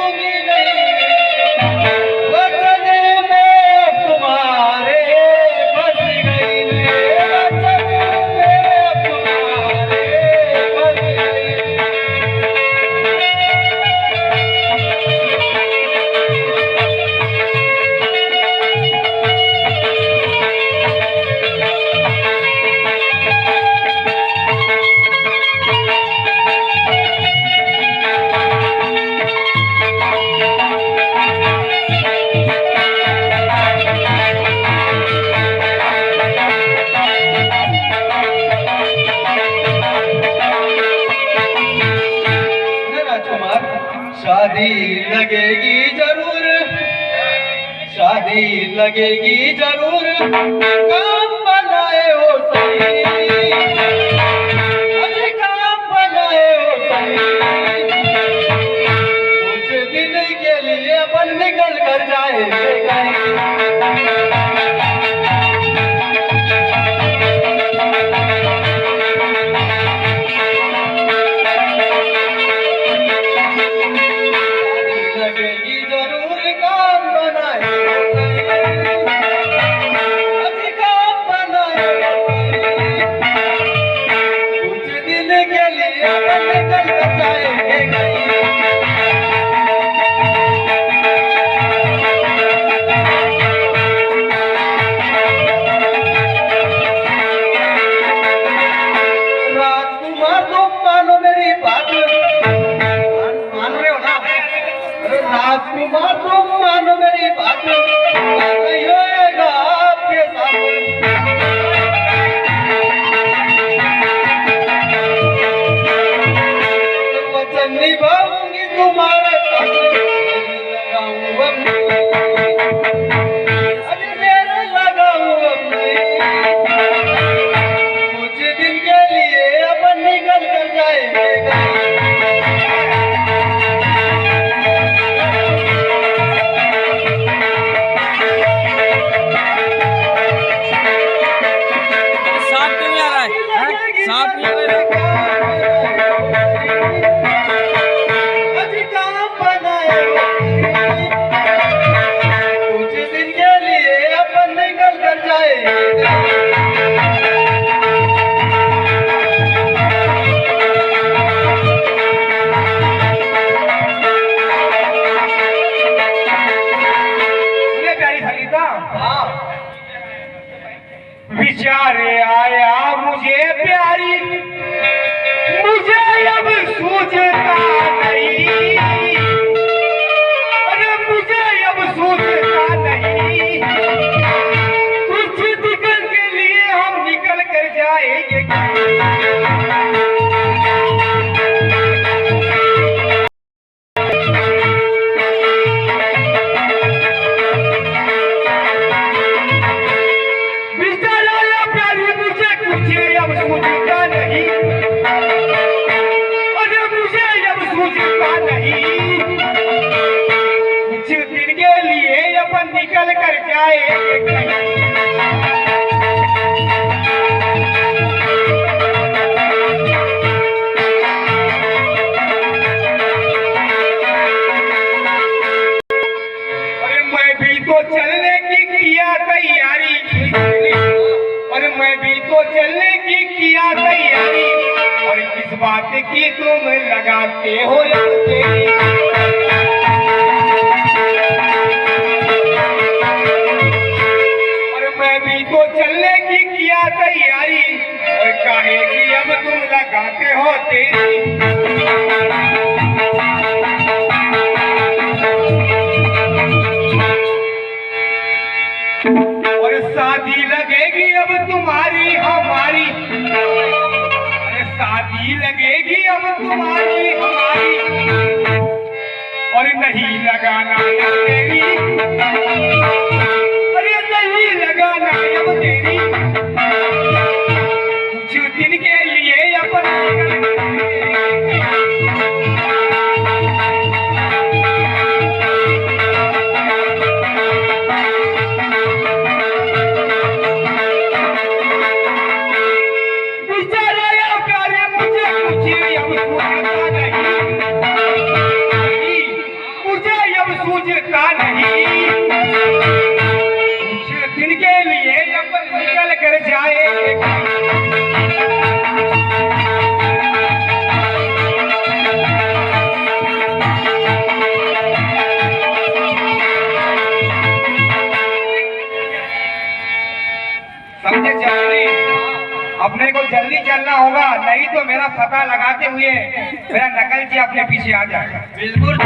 भूलूंगी नहीं, वतन में तुम्हारे बस गई मैं, वतन में तुम्हारे बस गई। शादी लगेगी जरूर, शादी लगेगी जरूर, काम बनाए हो सही, अरे काम बनाए हो सही। कुछ दिन के लिए अपन निकल कर जाएंगे कहीं। लगेगी जरूर, काम बनाए हो सही, अभी काम बनाए हो सही। कुछ दिन के लिए अपन निकल कर जाएंगे कहीं। राजकुमार तुम मानो मेरी बात, मान रहे हो ना? राजकुमार तुम मानो मेरी बात, नहीं होएगा आपके साथ। वचन निभाऊंगी तुम्हारे साथ, लगाऊं अब अरे मेरा लगाऊं अब नहीं। कुछ दिन के लिए अपन निकल कर जाएंगे कहीं। कुछ दिन के लिए अपन निकल कर जाएंगे। प्यारी सलिता, विचार आया मुझे प्यारी, मुझे अब सूझता नहीं, अरे मुझे अब सूझता नहीं। कुछ दिन के लिए हम निकल कर जाएंगे। निकल कर जाएंगे। अरे मैं भी तो चलने की किया तैयारी, और मैं भी तो चलने की किया तैयारी, और किस बात की तुम लगाते हो तो चलने की किया तैयारी, और काहे कि अब तुम लगाते हो तेरी। और शादी लगेगी अब तुम्हारी हमारी, अरे शादी लगेगी अब तुम्हारी हमारी, और नहीं लगाना तेरी, अरे नहीं लगाना अब तेरी। कुछ दिन के लिए अपन जल्दी चलना होगा, नहीं तो मेरा पता लगाते हुए मेरा नकलची अपने पीछे आ जाएगा। बिल्कुल